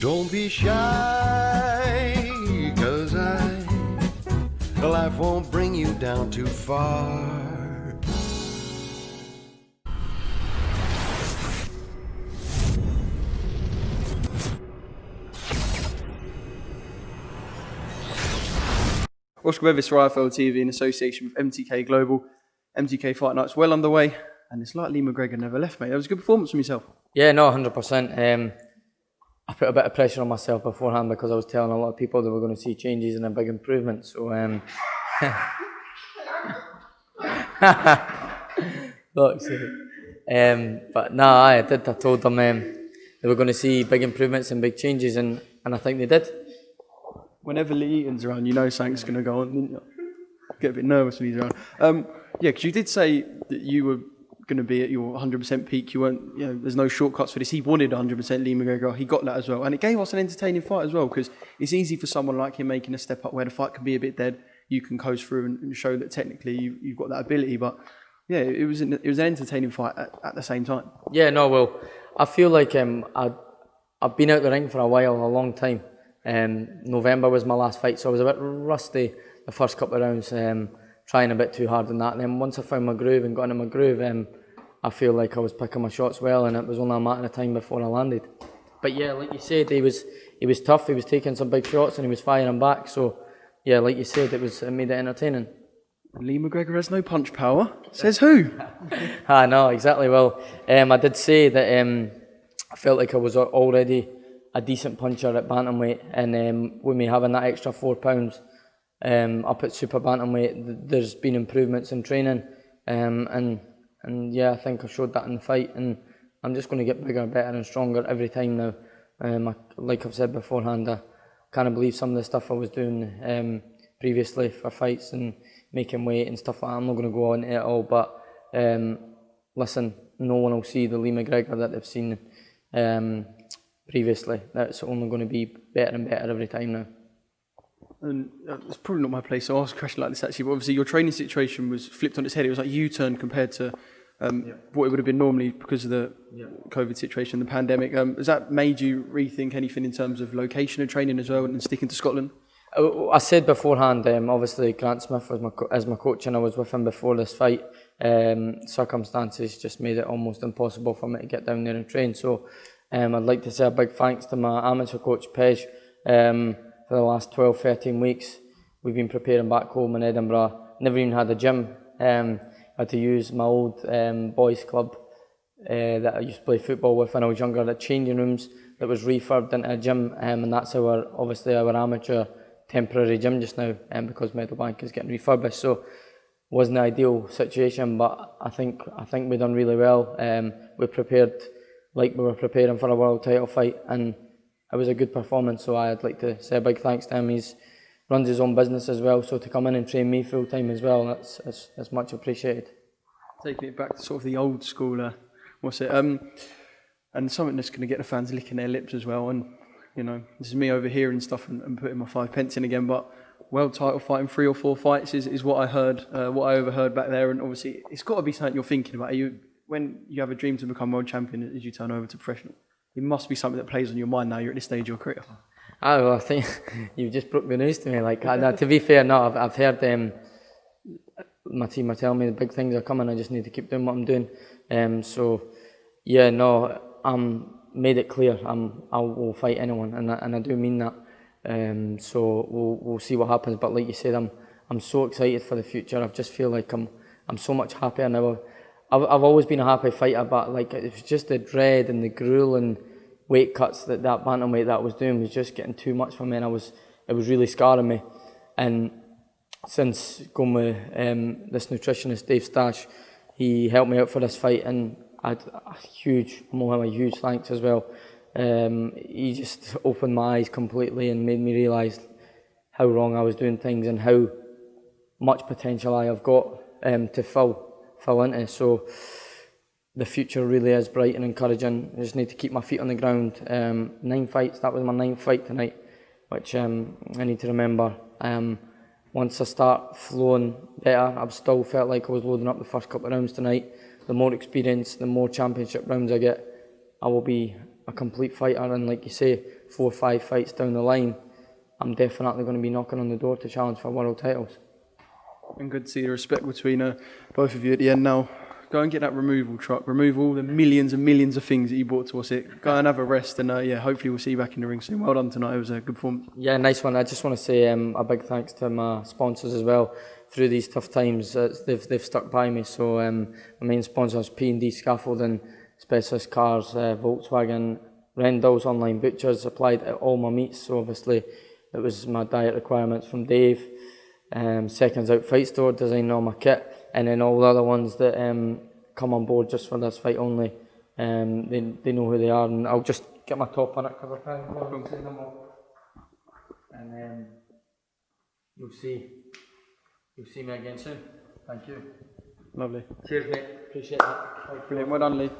Don't be shy, 'cause life won't bring you down too far. Oscar Bevis for IFL TV in association with MTK Global. MTK Fight Night's well underway, and it's like Lee Mcgregor never left, mate. That was a good performance from yourself. Yeah, no, 100%. I put a bit of pressure on myself beforehand because I was telling a lot of people that we're going to see changes and a big improvement. So, but no, I did. I told them they were going to see big improvements and big changes, and I think they did. Whenever Lee Eaton's around, you know something's going to go on, didn't you? Get a bit nervous when he's around. Yeah, because you did say that you were going to be at your 100% peak. You weren't, you know, there's no shortcuts for this. He wanted 100% Lee McGregor. He got that as well. And it gave us an entertaining fight as well, because it's easy for someone like him making a step up where the fight can be a bit dead. You can coast through and show that technically you've got that ability. But yeah, it was an entertaining fight at the same time. Yeah, no, well, I feel like I've been out the ring for a while, a long time. November was my last fight, so I was a bit rusty the first couple of rounds, trying a bit too hard in that. And then once I found my groove and got into my groove, I feel like I was picking my shots well, and it was only a matter of time before I landed. But yeah, like you said, he was tough. He was taking some big shots and he was firing back. So yeah, like you said, it made it entertaining. Lee McGregor has no punch power. Says who? No, exactly. Well, I did say that I felt like I was already a decent puncher at bantamweight, and with me having that extra 4 pounds up at super bantamweight, there's been improvements in training, and yeah, I think I showed that in the fight, and I'm just going to get bigger, better and stronger every time now. Like I've said beforehand, I can't believe some of the stuff I was doing previously for fights and making weight and stuff like that. I'm not going to go on it at all, but listen, no one will see the Lee McGregor that they've seen previously. That's only going to be better and better every time now. And it's probably not my place to ask a question like this actually, but obviously your training situation was flipped on its head. It was like U-turn compared to what it would have been normally because of the COVID situation, the pandemic. Has that made you rethink anything in terms of location of training as well and sticking to Scotland? I said beforehand, obviously Grant Smith was my coach, and I was with him before this fight. Circumstances just made it almost impossible for me to get down there and train. So I'd like to say a big thanks to my amateur coach, Pej, for the last 12, 13 weeks. We've been preparing back home in Edinburgh. Never even had a gym. Had to use my old boys club that I used to play football with when I was younger, the changing rooms that was refurbed into a gym, and that's obviously our amateur temporary gym just now, because Meadowbank is getting refurbished. So wasn't the ideal situation, but I think we done really well. We prepared like we were preparing for a world title fight, and it was a good performance. So I'd like to say a big thanks to him. He's runs his own business as well, so to come in and train me full time as well, that's much appreciated. Taking it back to sort of the old school, and something that's going to get the fans licking their lips as well. And you know, this is me overhearing stuff and putting my 5 pence in again, but world title fight in 3 or 4 fights is what I heard, what I overheard back there. And obviously, it's got to be something you're thinking about. When you have a dream to become world champion as you turn over to professional, it must be something that plays on your mind now you're at this stage of your career. Well, I think you just broke the news to me. Like, to be fair, no, I've heard my team are telling me the big things are coming. I just need to keep doing what I'm doing. So, yeah, no, made it clear I will fight anyone, and I do mean that. So we'll see what happens. But like you said, I'm so excited for the future. I just feel like I'm so much happier now. I've always been a happy fighter, but like it was just the dread and the grueling weight cuts that bantamweight that I was doing was just getting too much for me, and it was really scarring me. And since going with this nutritionist Dave Stash, he helped me out for this fight, and I had a huge thanks as well. He just opened my eyes completely and made me realise how wrong I was doing things and how much potential I have got to fill into. So the future really is bright and encouraging. I just need to keep my feet on the ground. 9 fights, that was my 9th fight tonight, which I need to remember. Once I start flowing better, I've still felt like I was loading up the first couple of rounds tonight. The more experience, the more championship rounds I get, I will be a complete fighter, and like you say, 4 or 5 fights down the line, I'm definitely going to be knocking on the door to challenge for world titles. And good to see the respect between both of you at the end now. Go and get that removal truck. Remove all the millions and millions of things that you brought to us. Go and have a rest, and hopefully we'll see you back in the ring soon. Well done tonight. It was a good performance. Yeah, nice one. I just want to say a big thanks to my sponsors as well. Through these tough times, they've stuck by me. So my main sponsors, P&D Scaffolding, Specialist Cars, Volkswagen, Rendell's Online Butchers, applied at all my meets. So obviously it was my diet requirements from Dave. Seconds Out Fight Store, designing all my kit, and then all the other ones that come on board just for this fight only. They know who they are, and I'll just get my top on it because I can't go say them all. And you'll see me again soon. Thank you. Lovely. Cheers, mate. Appreciate that. Brilliant. Well done, Lee.